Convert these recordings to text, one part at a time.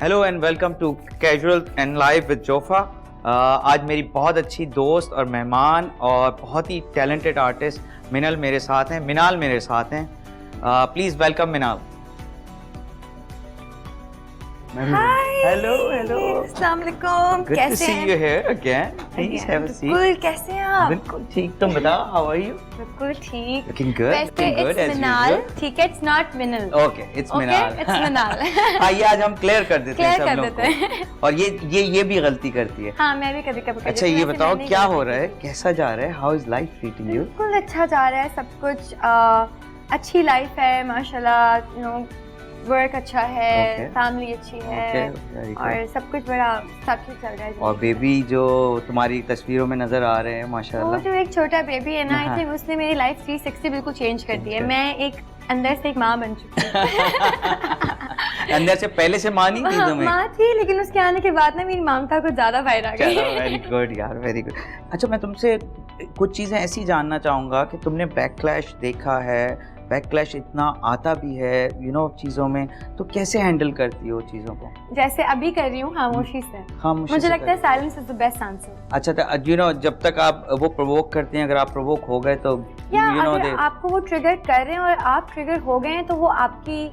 Hello and welcome to casual and live with Jofa. आज मेरी बहुत अच्छी दोस्त और मेहमान और बहुत ही टैलेंटेड आर्टिस्ट मिनल मेरे साथ हैं, मिनाल मेरे साथ हैं। Please welcome Minal. Hello hello, अस्सलाम वालेकुम। Good to see you here again. Please have a seat. बिल्कुल, कैसे हैं आप? बिल्कुल ठीक, तुम बताओ, how are you? बिल्कुल ठीक। Looking good. वैसे Looking good it's as Minal, usual. ठीक है, it's not Minal. Okay, it's Minal. it's मिनाल। आइए आज हम क्लियर कर देते हैं क्लियर सब कर लोग देते हैं। को। और ये भी गलती करती है। हाँ, मैं भी कभी कभी। अच्छा ये बताओ क्या हो रहा है, कैसा जा रहा है, how is life treating you? बिल्कुल अच्छा जा रहा है सब कुछ। अच्छी लाइफ है माशाल्लाह, यू नो, वर्क अच्छा है, फैमिली अच्छी है और सब कुछ बड़ा सब चल रहा है। और बेबी जो तुम्हारी तस्वीरों में नजर आ रहे हैं माशाल्लाह, वो जो एक छोटा बेबी है ना, आई थिंक उसने मेरी लाइफ 360 बिल्कुल चेंज कर दी है। मैं एक अंदर से एक माँ बन चुकी हूँ। अंदर से पहले से माँ नहीं थी तुम्हें? माँ थी, लेकिन उसके आने के बाद ना मेरी ममता कुछ ज्यादा बाहर आ गई। वेरी गुड यार, वेरी गुड। अच्छा मैं तुमसे कुछ चीज़ें ऐसी जानना चाहूँगा कि तुमने बैकक्लैश देखा है, बैकक्लैश इतना आता भी है यू नो चीज़ों में, तो कैसे हैंडल करती हो चीज़ों को? जैसे अभी कर रही हूँ, खामोशी से। मुझे लगता है silence is the best answer. अच्छा तो यू नो जब तक आप वो प्रोवोक करते हैं, अगर आप प्रोवोक हो गए तो यू नो आपको वो ट्रिगर कर रहे हैं और आप ट्रिगर हो गए हैं तो वो आपकी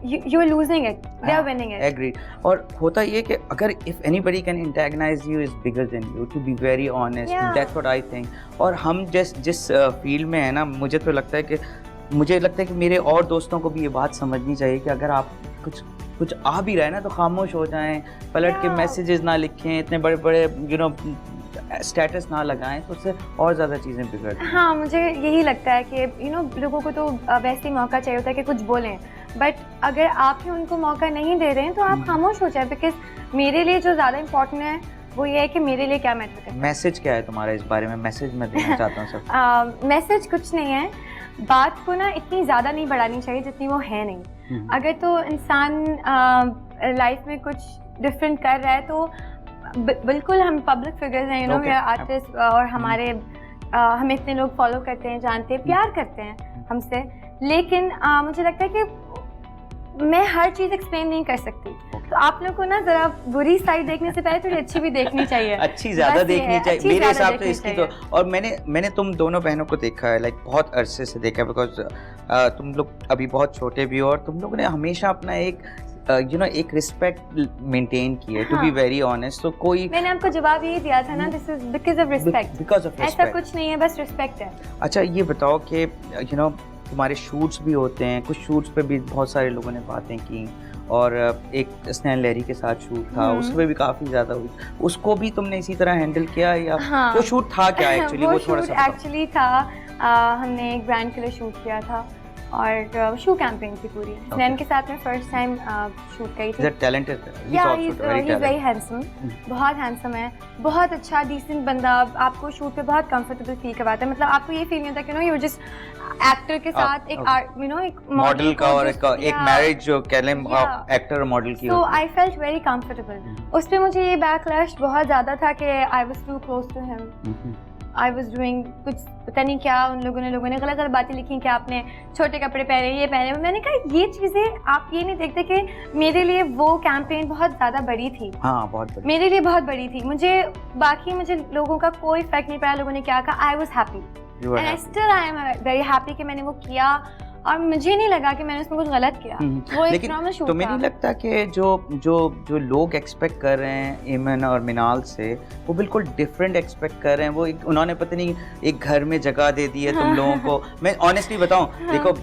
you are losing it, they are winning it. Agreed. और होता ये कि अगर if anybody can antagonize you is bigger than you, to be very honest, that's what I think. और हम जिस फील्ड में है ना, मुझे लगता है कि मेरे और दोस्तों को भी ये बात समझनी चाहिए कि अगर आप कुछ आ भी रहा है ना तो खामोश हो जाएं, पलट के मैसेजेस ना लिखें, इतने बड़े बड़े यू नो स्टेटस ना लगाएं, तो उससे और ज़्यादा चीज़ें बिगड़ती हैं। हाँ, मुझे यही लगता है कि यू नो लोगों को तो वैसे ही मौका चाहिए होता है कि कुछ बोलें, बट अगर आप ही उनको मौका नहीं दे रहे हैं तो आप खामोश हो जाए। बिकॉज मेरे लिए जो ज़्यादा इम्पोर्टेंट है वो ये है कि मेरे लिए क्या मैटर करता है। मैसेज क्या है तुम्हारा इस बारे में? मैसेज मैं देना चाहता हूँ सब। मैसेज कुछ नहीं है, बात को ना इतनी ज़्यादा नहीं बढ़ानी चाहिए जितनी वो है नहीं। अगर तो इंसान लाइफ में कुछ डिफरेंट कर रहा है तो बिल्कुल हम पब्लिक फिगर्स हैं, यू नो, आर्टिस्ट, और हमारे हमें इतने लोग फॉलो करते हैं, जानते हैं, प्यार करते हैं हमसे, लेकिन मुझे लगता है कि मैं हर चीज़ एक्सप्लेन नहीं कर सकती। तो आप लोगों को ना जरा बुरी साइड देखने से पहले थोड़ी अच्छी भी देखनी चाहिए। अच्छी ज़्यादा देखनी चाहिए मेरे हिसाब से इसकी तो। और मैंने तुम दोनों बहनों को देखा है, लाइक बहुत अरसे से देखा है, बिकॉज तुम लोग अभी बहुत छोटे भी हो और तुम लोगों ने हमेशा अपना एक यू नो एक रिस्पेक्ट मेंटेन की है, टू बी वेरी ऑनेस्ट। तो कोई मैंने आपको जवाब यही दिया था ना, this is because of respect, because of ऐसा कुछ नहीं है, बस रिस्पेक्ट है। अच्छा ये बताओ कि यू नो तुम्हारे शूट्स भी होते हैं, कुछ शूट्स पे भी बहुत सारे लोगों ने बातें की, और एक स्नैन लहरी के साथ शूट था, उसमें भी काफ़ी ज़्यादा हुई, उसको भी तुमने इसी तरह हैंडल किया या वो शूट था क्या एक्चुअली? वो थोड़ा सा एक्चुअली था, हमने एक ब्रांड के लिए शूट किया था और शू कैंपेन थी पूरी। स्नैन के साथ में फर्स्ट टाइम शूट की थी। टैलेंटेड वेरी हैंडसम, बहुत हैंडसम है, बहुत अच्छा डिसेंट बंदा, आपको शूट पे बहुत कंफर्टेबल फील करवाता है। मतलब आपको ये फील नहीं होता कि नो यू जस्ट एक्टर के साथ एक यू नो एक मॉडल का और एक मैरिज जो कैलेम एक्टर मॉडल की। So I felt very comfortable. उस पे मुझे ये बैकलैश बहुत ज़्यादा था कि I was too close to him, I was doing कुछ पता नहीं क्या, उन लोगों ने गलत गलत बातें लिखी कि आपने छोटे कपड़े पहने, ये पहने। मैंने कहा ये चीज़ें आप ये नहीं देखते कि मेरे लिए वो कैंपेन बहुत ज़्यादा बड़ी थी। हाँ, बहुत बड़ी, मेरे लिए बहुत बड़ी थी। मुझे लोगों का कोई फर्क नहीं पड़ा, लोगों ने क्या कहा, I was happy and I still I am very happy कि मैंने वो किया और मुझे नहीं लगा कि मैंने उसमें कुछ गलत किया। वो एक नॉर्मल शूट था। तुम्हें नहीं लगता कि जो लोग एक्सपेक्ट कर रहे हैं ईमन और मिनाल से, वो बिल्कुल डिफरेंट एक्सपेक्ट कर रहे हैं? वो उन्होंने पता नहीं एक घर में जगह दे दी है तुम लोगों को। मैं ऑनेस्टली बताऊं, देखो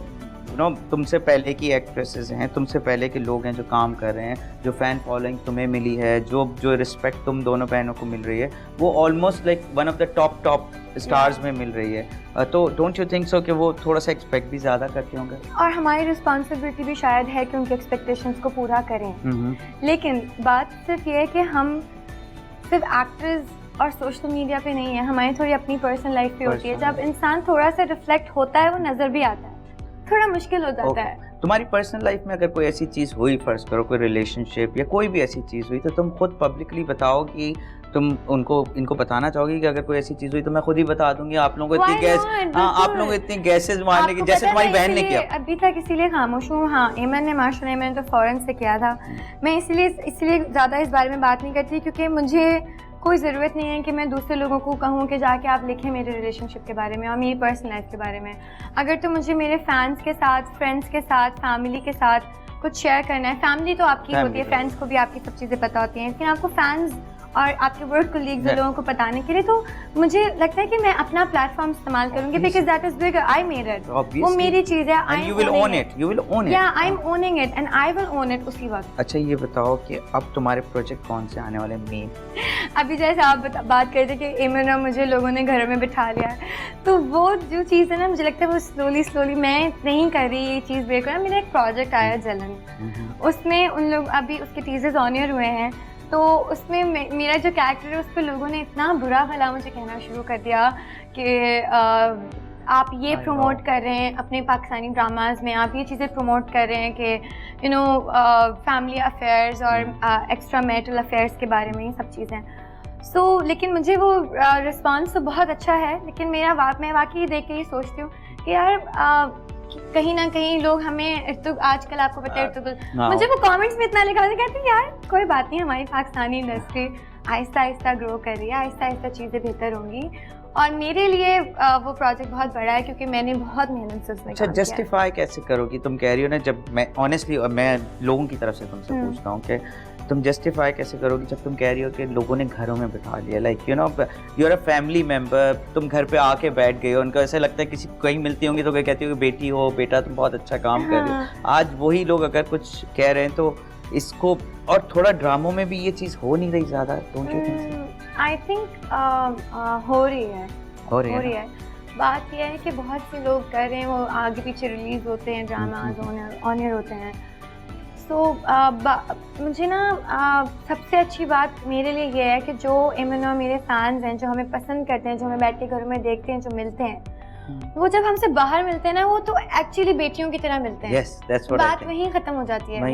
नो तुमसे पहले की एक्ट्रेसेस हैं, तुमसे पहले के लोग हैं जो काम कर रहे हैं, जो फैन फॉलोइंग तुम्हें मिली है, जो रिस्पेक्ट तुम दोनों बहनों को मिल रही है, वो almost like one of the top stars में मिल रही है। तो डोंट यू थिंक सो कि वो थोड़ा सा एक्सपेक्ट भी ज़्यादा करते होंगे? और हमारी रिस्पॉन्सिबिलिटी भी शायद है कि उनके एक्सपेक्टेशंस को पूरा करें। लेकिन बात सिर्फ ये है कि हम सिर्फ एक्टर्स और सोशल मीडिया पे नहीं है, हमारी थोड़ी अपनी पर्सनल लाइफ पे होती है। जब इंसान थोड़ा सा रिफ्लेक्ट होता है वो नज़र भी आता है। थोड़ा मुश्किल हो जाता है। तुम्हारी पर्सनल लाइफ में अगर कोई ऐसी चीज़ हुई, फर्ज करो कोई रिलेशनशिप या कोई भी ऐसी चीज़ हुई, तो तुम खुद पब्लिकली बताओ कि तुम इनको बताना चाहोगी कि अगर कोई ऐसी चीज़ हुई तो मैं खुद ही बता दूंगी, आप लोगों को इतनी आप लोगों को इतनी गैसेस मारने की, जैसे तुम्हारी बहन ने किया। अभी तक इसीलिए खामोश हूँ। हाँ, एमन ने माशाल्लाह मैंने तो फ़ौरन से किया था। मैं इसलिए ज़्यादा इस बारे में बात नहीं करती क्योंकि मुझे कोई ज़रूरत नहीं है कि मैं दूसरे लोगों को कहूँ कि जाके आप लिखें मेरे रिलेशनशिप के बारे में और मेरी पर्सनल लाइफ के बारे में। अगर तो मुझे मेरे फैंस के साथ, फ्रेंड्स के साथ, फैमिली के साथ कुछ शेयर करना है, फैमिली तो आपकी होती है, फ्रेंड्स को भी आपकी सब चीज़ें पता होती हैं, लेकिन आपको फैंस और आपके वर्क कोलीग्स लोगों को बताने के लिए तो मुझे लगता है कि मैं अपना प्लेटफॉर्म इस्तेमाल करूंगी because that is bigger, I made it, वो मेरी चीज़ है, I you will own it, you will own it, या I am owning it and I will own it उसी वक्त। अच्छा ये बताओ कि अब तुम्हारे प्रोजेक्ट कौन से आने वाले मेन? अभी जैसे आप बात कर रहे थे कि इमन और मुझे लोगों ने घरों में बिठा लिया है, तो वो जो चीज़ है ना, मुझे लगता है वो स्लोली मैं नहीं कर रही ये चीज़ ब्रेक करना। मेरा एक प्रोजेक्ट आया जलन, उसमें उन लोग अभी उसके टीजर्स ऑनियर हुए हैं, तो उसमें मेरा जो कैरेक्टर है उस पर लोगों ने इतना बुरा भला मुझे कहना शुरू कर दिया कि आप ये प्रमोट कर रहे हैं अपने पाकिस्तानी ड्रामाज में, आप ये चीज़ें प्रमोट कर रहे हैं कि फैमिली अफेयर्स और एक्स्ट्रा मैरिटल अफेयर्स के बारे में ये सब चीज़ें। लेकिन मुझे वो रिस्पांस तो बहुत अच्छा है, लेकिन मैं वाकई देख के ये सोचती हूँ कि यार कहीं ना कहीं लोग हमें आजकल आपको पता है मुझे वो कमेंट्स में इतना लिखा था, कहते हैं यार कोई बात नहीं, हमारी पाकिस्तानी इंडस्ट्री आहिस्ता आहिस्ता ग्रो कर रही है, आहिस्ता आहिस्ता चीज़ें बेहतर होंगी। और मेरे लिए वो प्रोजेक्ट बहुत बड़ा है क्योंकि मैंने बहुत मेहनत से उसमें अच्छा जस्टिफाई कैसे करोगी? तुम कह रही हो ना, जब मैं ऑनेस्टली मैं लोगों की तरफ से तुमसे पूछता हूँ कि तुम जस्टिफाई कैसे करोगी जब तुम कह रही हो कि लोगों ने घरों में बिठा लिया, like you are a family member, तुम घर पे आके बैठ गए हो, उनको ऐसा लगता है किसी कहीं मिलती होंगी तो कोई कहती हो कि बेटी हो, बेटा तुम बहुत अच्छा काम कर रहे हो। आज वही लोग अगर कुछ कह रहे हैं तो इसको, और थोड़ा ड्रामों में भी ये चीज़ हो नहीं रही ज़्यादा, don't you think? I think हो रही है। बात यह है कि बहुत से लोग कर रहे हैं, वो आगे पीछे रिलीज होते हैं, ड्रामाज ऑनर होते हैं। मुझे ना सबसे अच्छी बात मेरे लिए ये है कि जो इमन और मेरे फैंस हैं, जो हमें पसंद करते हैं, जो हमें बैठ के घरों में देखते हैं, जो मिलते हैं, वो जब हमसे बाहर मिलते हैं ना, वो तो एक्चुअली बेटियों की तरह मिलते हैं। बात वहीं खत्म हो जाती है।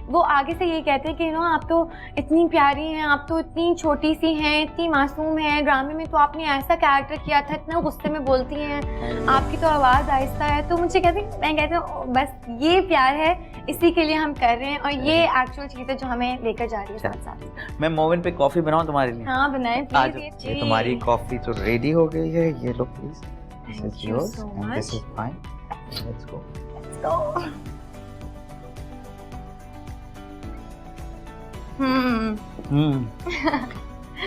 वो आगे से ये कहते हैं कि आप तो इतनी प्यारी हैं, आप तो इतनी छोटी सी हैं, इतनी मासूम हैं, ड्रामे में तो आपने ऐसा कैरेक्टर किया था, इतना गुस्से में बोलती हैं, आपकी तो आवाज़ आहिस्ता है। तो मुझे मैं कहती हूँ बस ये प्यार है, इसी के लिए हम कर रहे हैं, और ये एक्चुअल चीज़ है जो हमें लेकर जा रही है साथ साथ। मैं मोमेंट पे कॉफ़ी बनाऊँ तुम्हारे लिए? हाँ बनाएं प्लीज। ये तुम्हारी कॉफ़ी तो रेडी हो गई है, ये लो please. This is yours so and this is mine. Let's go.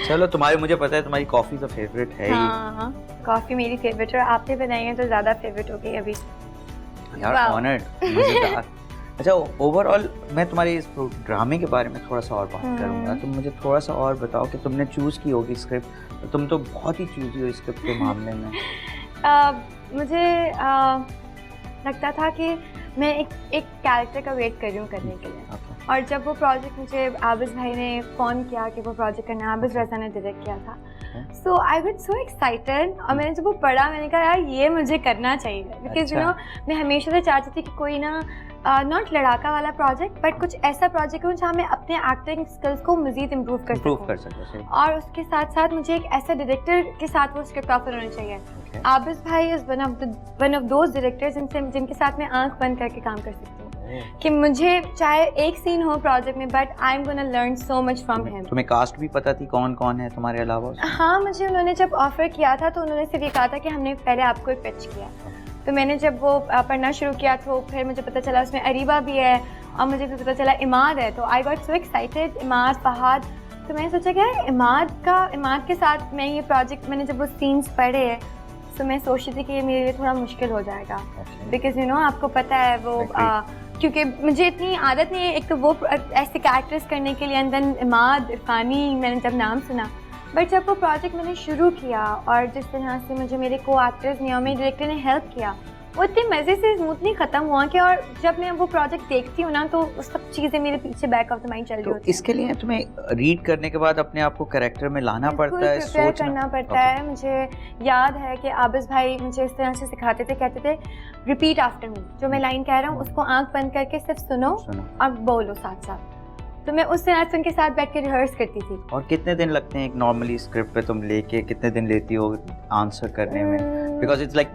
चलो तुम्हारी, मुझे पता है तुम्हारी कॉफी तो फेवरेट है ही। हाँ, कॉफी मेरी फेवरेट है, और आपने बनाई है तो ज्यादा फेवरेट हो गई अभी। यार ऑनर्ड, मजेदार। अच्छा ओवरऑल मैं तुम्हारे इस ड्रामे के बारे में थोड़ा सा और बात करूंगा, तुम मुझे थोड़ा सा और बताओ कि तुमने चूज की होगी स्क्रिप्ट, तुम तो बहुत ही चूजी हो स्क्रिप्ट के मामले में। मुझे लगता था कि मैं एक कैरेक्टर का वेट कर रही हूँ करने के लिए, और जब वो प्रोजेक्ट मुझे आबिज़ भाई ने फ़ोन किया कि वो प्रोजेक्ट करना, आबिज़ रज़ा ने डायरेक्ट किया था, सो आई वाज सो एक्साइटेड। और मैंने जब वो पढ़ा, मैंने कहा यार ये मुझे करना चाहिए, बिकॉज मैं हमेशा से चाहती थी कि कोई ना नॉट लड़ाका वाला प्रोजेक्ट, बट कुछ ऐसा प्रोजेक्ट हो जहाँ मैं अपने एक्टिंग स्किल्स को मज़ीद इम्प्रूव कर सकूँ, और उसके साथ साथ मुझे एक ऐसा डायरेक्टर के साथ वो स्क्रिप्ट ऑफर होना चाहिए। आबिज़ भाई is one of those directors जिनके साथ मैं आंख बंद करके काम कर सकती हूँ, कि मुझे चाहे एक सीन हो प्रोजेक्ट में, but I am gonna learn so much from him. तुम्हें कास्ट भी पता थी कौन कौन है तुम्हारे अलावा? हाँ, मुझे उन्होंने जब ऑफर किया था तो उन्होंने सिर्फ ये कहा था कि हमने पहले आपको एक पिच किया, तो मैंने जब वो पढ़ना शुरू किया तो फिर मुझे पता चला उसमें अरीबा भी है, और मुझे फिर पता चला इमाद है, तो I got so excited, Imad, Fahad. तो मैंने सोचा कि इमाद के साथ मैं ये प्रोजेक्ट, मैंने जब वो सीन्स पढ़े तो मैं सोची थी कि ये मेरे लिए थोड़ा मुश्किल हो जाएगा, बिकॉज आपको पता है वो क्योंकि मुझे इतनी आदत नहीं है एक तो वो ऐसे कैरेक्टर्स करने के लिए, अंदर इमाद, इरफानी, मैंने जब नाम सुना, बट जब वो प्रोजेक्ट मैंने शुरू किया और जिस तरह से मुझे मेरे को एक्टर्स ने और मेरे डायरेक्टर ने हेल्प किया, वो इतने मज़े से स्मूथली ख़त्म हुआ कि, और जब मैं वो प्रोजेक्ट देखती हूँ ना तो उस सब चीज़ें मेरे पीछे बैक ऑफ द माइंड चल रही तो होती हैं। इसके लिए तुम्हें रीड करने के बाद अपने आप को कैरेक्टर में लाना पड़ता है, प्रिपेयर करना पड़ता है। मुझे याद है कि आबिस भाई मुझे इस तरह से सिखाते थे, कहते थे रिपीट आफ्टर मी, जो मैं लाइन कह रहा हूँ उसको आंख बंद करके सिर्फ सुनो और बोलो साथ साथ। तो मैं उस तरह से उनके साथ बैठ के रिहर्स करती थी। और कितने दिन लगते हैं एक नॉर्मली स्क्रिप्ट पे तुम लेके, कितने दिन लेती हो आंसर करने में? बिकॉज इट्स लाइक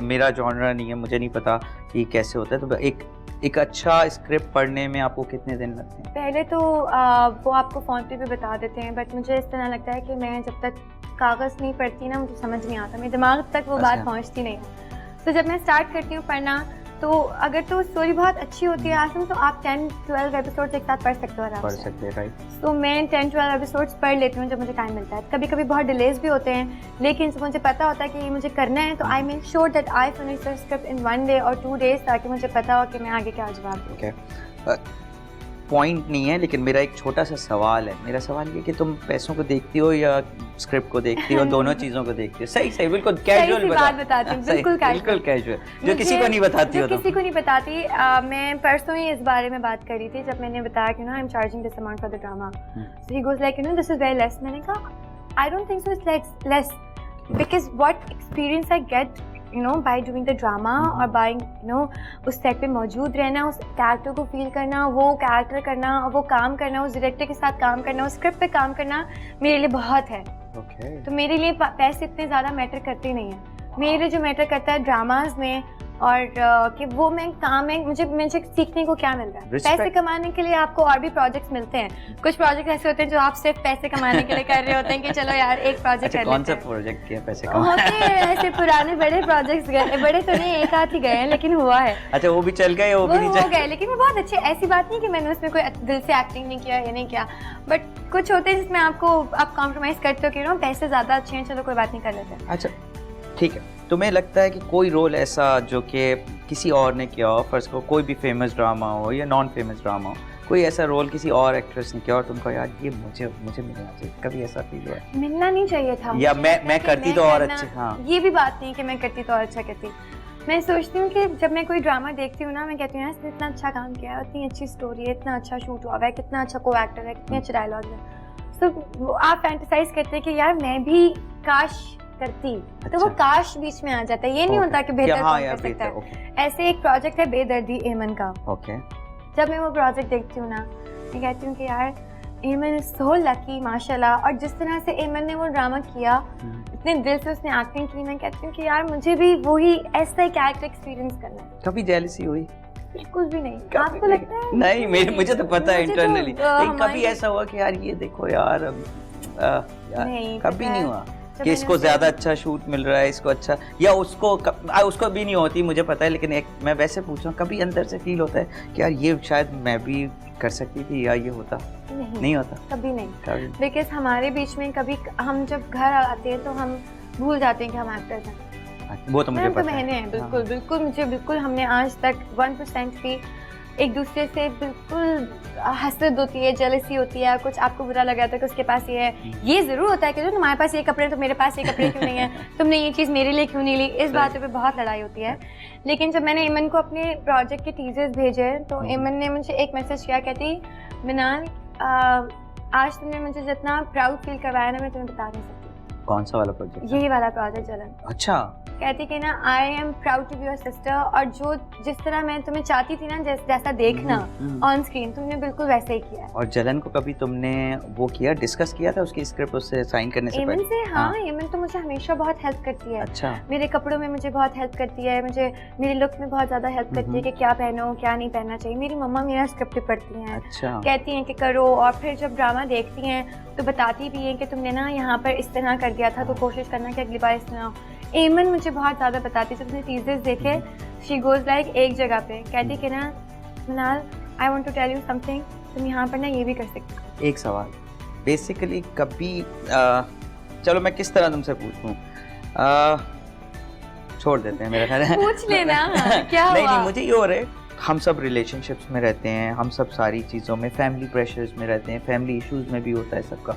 मेरा जॉनरा नहीं है, मुझे नहीं पता कि कैसे होता है। तो एक अच्छा स्क्रिप्ट पढ़ने में आपको कितने दिन लगते हैं? पहले तो वो आपको फ़ोन पे भी बता देते हैं, बट मुझे इस तरह लगता है कि मैं जब तक कागज़ नहीं पढ़ती ना मुझे समझ नहीं आता, मेरे दिमाग तक वो बात पहुंचती नहीं है। तो जब मैं स्टार्ट करती हूँ पढ़ना, तो अगर तो स्टोरी बहुत अच्छी होती है आसम, तो आप 10-12 एपिसोड्स एक साथ पढ़ सकते हो आराम से। पढ़ सकते हैं, राइट। तो मैं 10-12 एपिसोड्स पढ़ लेती हूँ जब मुझे टाइम मिलता है। कभी कभी बहुत डिलेज भी होते हैं, लेकिन जब मुझे पता होता है कि ये मुझे करना है तो I make sure that I finish the script in 1 day or 2 days, ताकि मुझे पता हो कि मैं आगे क्या जवाब दूँ। पॉइंट नहीं है, लेकिन मेरा एक छोटा सा सवाल है। मेरा सवाल ये कि तुम पैसों को देखती हो या स्क्रिप्ट को देखती हो? दोनों चीज़ों को देखती हो? सही बिल्कुल कैजुअल बात बताती हूँ, बिल्कुल कैजुअल, जो किसी को नहीं बताती हो। किसी को नहीं बताती। मैं परसों ही इस बारे में बात करी थी जब मैंने बताया कि I am charging this amount for the drama. So he goes like this is very less. मैंने कहा I don't think so it's less, because what experience I get by doing the drama और by उस set पे मौजूद रहना, उस character को feel करना, वो कैरेक्टर करना, वो काम करना, उस डायरेक्टर के साथ काम करना, उस स्क्रिप्ट पे काम करना मेरे लिए बहुत है। तो मेरे लिए पैसे इतने ज़्यादा मैटर करते नहीं हैं। मेरे लिए जो मैटर करता है ड्रामाज में और कि वो मैं काम है, मुझे सीखने को क्या मिल रहा है। पैसे कमाने के लिए आपको और भी प्रोजेक्ट्स मिलते हैं। कुछ प्रोजेक्ट ऐसे होते हैं जो आप सिर्फ पैसे कमाने के लिए कर रहे होते हैं कि चलो यार एक प्रोजेक्ट कर लेते हैं। कौन सा प्रोजेक्ट किया पैसे कमाने? होते हैं ऐसे पुराने बड़े प्रोजेक्ट्स गए, बड़े तो नहीं, एक आध ही गए हैं लेकिन हुआ है। अच्छा, वो भी चल गए, वो भी नहीं चल गए, लेकिन वो बहुत अच्छे। ऐसी बात नहीं कि मैंने उसमें कोई दिल से एक्टिंग नहीं किया या नहीं किया, बट कुछ होते हैं जिसमें आप कॉम्प्रोमाइज करते हो कि पैसे ज़्यादा अच्छे हैं, चलो कोई बात नहीं, कर लेते हैं। अच्छा ठीक है। तुम्हें लगता है कि कोई रोल ऐसा जो कि किसी और ने किया हो, फर्स्ट को कोई भी फेमस ड्रामा हो या नॉन फेमस ड्रामा हो, कोई ऐसा रोल किसी और एक्ट्रेस ने किया और तुमको यार ये मुझे मिलना चाहिए, कभी ऐसा फील हुआ? मिलना नहीं चाहिए था, या मैं करती तो और अच्छी। हाँ, ये भी बात नहीं कि मैं करती तो और अच्छा करती। मैं सोचती हूँ कि जब मैं कोई ड्रामा देखती हूँ ना, मैं कहती हूँ यार इसने इतना अच्छा काम किया है, इतनी अच्छी स्टोरी है, इतना अच्छा शूट हुआ है, कितना अच्छा को एक्टर है, कितने अच्छे डायलॉग है। तो आप फैंटेसाइज करते हैं कि यार मैं भी काश करती। अच्छा। तो वो काश बीच में आ जाता है, ये नहीं होता कि बेहतर कौन कर सकता है। ऐसे एक प्रोजेक्ट है बेदर्दी एमन का। जब मैं वो प्रोजेक्ट देखती हूँ ना, मैं कहती हूँ कि यार एमन इज सो लकी माशाल्लाह, और जिस तरह से एमन ने वो ड्रामा किया, इतने दिल से उसने एक्टिंग की, मैं कहती हूँ कि यार मुझे भी वही ऐसा ही कैरेक्टर एक्सपीरियंस करना है। कभी जेलसी हुई? बिल्कुल भी नहीं। आपको लगता है? नहीं, मुझे तो पता है इंटरनली। कभी ऐसा हुआ कि यार ये देखो यार, नहीं, कभी नहीं हुआ कि इसको ज्यादा अच्छा शूट मिल रहा है, इसको अच्छा, या उसको भी नहीं होती, मुझे पता है, लेकिन मैं वैसे पूछ रहा हूँ, कभी अंदर से फील होता है कि यार ये शायद मैं भी कर सकती थी या ये होता? नहीं होता, कभी नहीं। बिकॉज हमारे बीच में कभी हम जब घर आते हैं तो हम भूल जाते हैं कि हम एक्टर्स हैं। वो तो मुझे पता है। बहनें हैं, बिल्कुल मुझे बिल्कुल, हमने आज तक 1% भी एक दूसरे से बिल्कुल हसद होती है, जेलसी होती है, कुछ आपको बुरा लगा था कि उसके पास ये है। ये ज़रूर होता है कि जो तुम्हारे पास ये कपड़े तो मेरे पास ये कपड़े क्यों नहीं है, तुमने ये चीज़ मेरे लिए क्यों नहीं ली, इस बात पे बहुत लड़ाई होती है। लेकिन जब मैंने एमन को अपने प्रोजेक्ट के टीजर्स भेजे तो एमन ने मुझे एक मैसेज किया, कहती मिनाल आज तुमने मुझे जितना प्राउड फील करवाया ना, मैं तुम्हें बता नहीं सकती। कौन सा वाला प्रोजेक्ट? यही वाला प्रोजेक्ट जलन। अच्छा। कहती कि ना I am proud to be your sister, और जो जिस तरह मैं तुम्हें चाहती थी ना, जैसा देखना ऑन स्क्रीन, तुमने बिल्कुल वैसे ही किया। और जलन को कभी तुमने वो किया, डिस्कस किया था उसकी स्क्रिप्ट उससे साइन करने से पहले? एमन से? हाँ, एमन तो मुझे हमेशा बहुत हेल्प करती है। अच्छा। मेरे कपड़ों में मुझे बहुत हेल्प करती है, मुझे मेरे लुक में बहुत ज़्यादा हेल्प करती है कि क्या पहनो क्या नहीं पहनना चाहिए। मेरी मम्मा मेरा स्क्रिप्ट पढ़ती हैं। अच्छा। कहती हैं कि करो, और फिर जब ड्रामा देखती हैं तो बताती भी हैं कि तुमने ना यहाँ पर इस तरह कर दिया था, तो कोशिश करना कि अगली बार इस तरह। एमन मुझे बहुत ज़्यादा बताती, जब मैंने टीजर्स देखे, शी गोज लाइक एक जगह पे कहती कि ना Minal I want to tell you something, तुम यहाँ पर ना ये भी कर सकते हो। एक सवाल बेसिकली कभी चलो मैं किस तरह तुमसे पूछूं, छोड़ देते हैं, मेरा ख्याल है पूछ लेना। क्या हुआ? नहीं, मुझे ये हो रहा है, हम सब रिलेशनशिप्स में रहते हैं, हम सब सारी चीज़ों में फैमिली प्रेशर्स में रहते हैं, फैमिली इश्यूज में भी होता है सबका।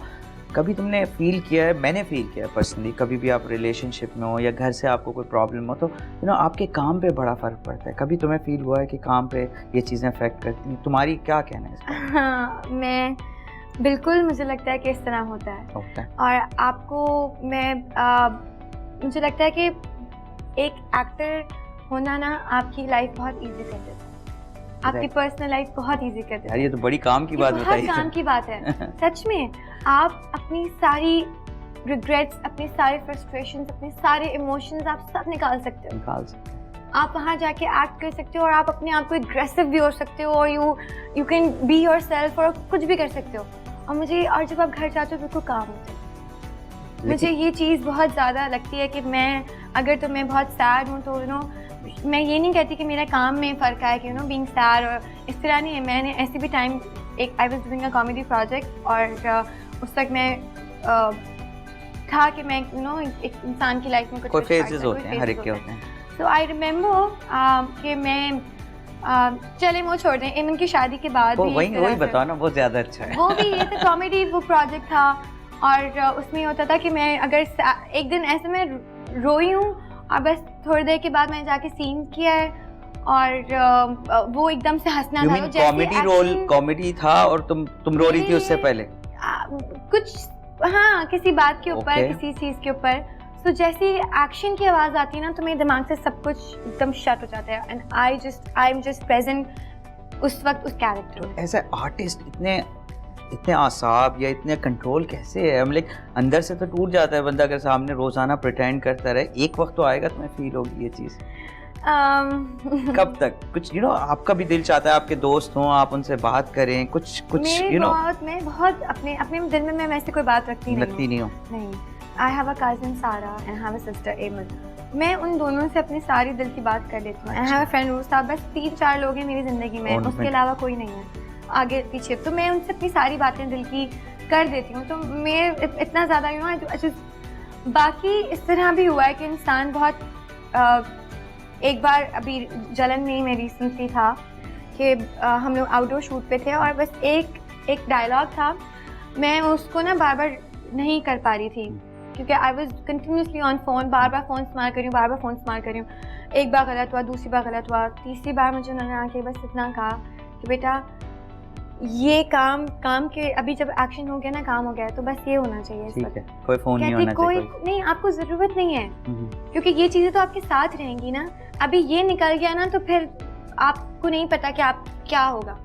कभी तुमने फील किया है, मैंने फील किया है पर्सनली, कभी भी आप रिलेशनशिप में हो या घर से आपको कोई प्रॉब्लम हो तो आपके काम पे बड़ा फ़र्क पड़ता है, कभी तुम्हें फील हुआ है कि काम पे ये चीज़ें अफेक्ट करती हैं? तुम्हारी क्या कहना है इस पर? हाँ, मैं बिल्कुल, मुझे लगता है कि इस तरह होता है। और आपको मुझे लगता है कि एक एक्टर होना ना आपकी लाइफ बहुत इजी कर देता है, आपकी पर्सनल लाइफ बहुत इजी कर देता है। ये तो बड़ी काम की बात बताई। बहुत काम की बात है सच में। आप अपनी सारी रिग्रेट्स, अपनी सारी फ्रस्ट्रेशंस, अपने सारे इमोशंस आप सब निकाल सकते हो। आप वहाँ जाके एक्ट कर सकते हो और आप अपने आप को एग्रेसिव भी हो सकते हो और यू कैन बी योरसेल्फ और कुछ भी कर सकते हो। और जब आप घर जाते हो बिल्कुल काम होता है। मुझे ये चीज़ बहुत ज़्यादा लगती है कि मैं बहुत सैड हूँ तो मैं ये नहीं कहती कि मेरा काम में फ़र्क आया कि बीइंग सैड और इस तरह नहीं है। मैंने ऐसे भी time I was doing a comedy project और उस वक्त मैं था कि मैं एक इंसान की लाइफ में कुछ फेजेस होते हैं, हर एक के होते हैं। तो आई रिमेम्बर कि मैं चले वो छोड़ दें, इमन की शादी के बाद भी वही बताओ ना, वो ज़्यादा अच्छा है। वो भी ये तो कॉमेडी वो प्रोजेक्ट था और उसमें होता था कि मैं अगर एक दिन ऐसे में रोई हूँ और बस थोड़ी देर के बाद मैंने जाके सीन किया है और वो एकदम से हंसना था। कॉमेडी था और तुम रो रही थी उससे पहले कुछ, हाँ, किसी बात के ऊपर, किसी चीज़ के ऊपर। तो जैसे एक्शन की आवाज़ आती है ना तो मेरे दिमाग से सब कुछ एकदम शट हो जाता है and I am just present उस वक्त उस कैरेक्टर में। ऐसे आर्टिस्ट इतने आसाब या इतने कंट्रोल कैसे है? लाइक अंदर से तो टूट जाता है बंदा अगर सामने रोजाना प्रिटेंड करता रहे। एक वक्त तो आएगा तुम्हें फील होगी ये चीज़। कब तक? कुछ आपका भी दिल चाहता है आपके दोस्त हों, आप उनसे बात करें, कुछ मैं बहुत अपने दिल में मैं वैसे कोई बात रखती नहीं हूँ। नहीं, आई हैव अ कज़न सारा एंड हैव अ सिस्टर एमन। मैं उन दोनों से अपनी सारी दिल की बात कर लेती हूँ। I have a friend RUSA. बस 3-4 लोग हैं मेरी ज़िंदगी में, उसके अलावा कोई नहीं है आगे पीछे। तो मैं उनसे अपनी सारी बातें दिल की कर देती हूँ। तो मैं इतना ज़्यादा बाकी इस तरह भी हुआ है कि इंसान बहुत एक बार अभी जलन में मेरी रिसेंटली था कि हम लोग आउटडोर शूट पे थे और बस एक डायलॉग था, मैं उसको ना बार बार नहीं कर पा रही थी क्योंकि I was continuously on phone, bar bar phone इस्तेमाल कर रही हूँ। एक बार गलत हुआ, दूसरी बार गलत हुआ, तीसरी बार मुझे उन्होंने आके बस इतना कहा कि बेटा ये काम के अभी जब एक्शन हो गया ना, काम हो गया तो बस ये होना चाहिए। ठीक है, कोई फोन नहीं होना चाहिए। नहीं, आपको ज़रूरत नहीं है क्योंकि ये चीज़ें तो आपके साथ रहेंगी ना। अभी ये निकल गया ना तो फिर आपको नहीं पता कि आप क्या होगा।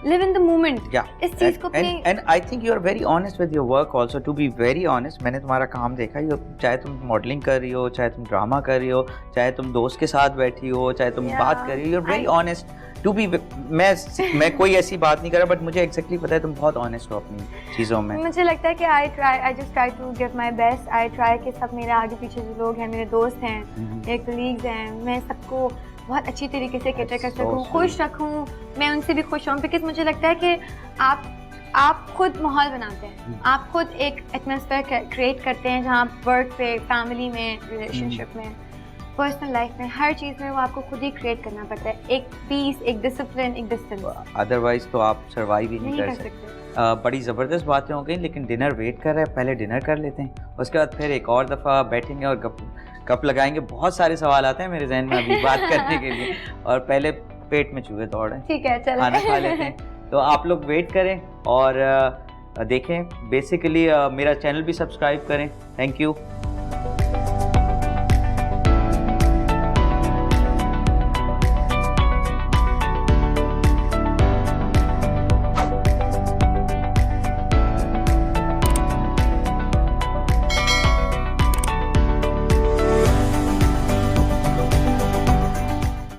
Live in the moment। इस चीज़ को and I think you are very honest with your work also, to be very honest। मैंने तुम्हारा काम देखा, चाहे तुम मॉडलिंग कर रही हो, चाहे तुम ड्रामा कर रही हो, चाहे तुम दोस्त के साथ बैठी हो, चाहे तुम बात कर रही हो, you're very honest to be। मैं कोई ऐसी बात नहीं कर रहा, बट मुझे एक्जैक्टली पता है तुम बहुत ऑनेस्ट हो अपनी चीज़ों में। मुझे लगता है कि I just try to give my best। I try कि सब मेरे आगे पीछे जो लोग हैं, मेरे दोस्त हैं, मेरे कलीग्स हैं, मैं सबको बहुत अच्छी तरीके से कैटर कर सकूँ, खुश रखूँ, मैं उनसे भी खुश हूँ। बिकॉज मुझे लगता है कि आप खुद माहौल बनाते हैं, आप खुद एक एटमॉस्फेयर क्रिएट करते हैं जहाँ वर्क पे, फैमिली में, रिलेशनशिप में, पर्सनल लाइफ में, हर चीज़ में वो आपको खुद ही क्रिएट करना पड़ता है। एक पीस, एक डिसिप्लिन, एक डिस्टेंस। अदरवाइज तो आप सर्वाइव ही नहीं कर सकते। बड़ी ज़बरदस्त बातें हो गई, लेकिन डिनर वेट कर रहा है, पहले डिनर कर लेते हैं, उसके बाद फिर एक और दफ़ा बैठेंगे और गप लगाएंगे। बहुत सारे सवाल आते हैं मेरे जहन में अभी बात करने के लिए, और पहले पेट में चूहे दौड़ रहे हैं। ठीक है, चलो खाना खा लेते हैं। तो आप लोग वेट करें और देखें। बेसिकली मेरा चैनल भी सब्सक्राइब करें। Thank you.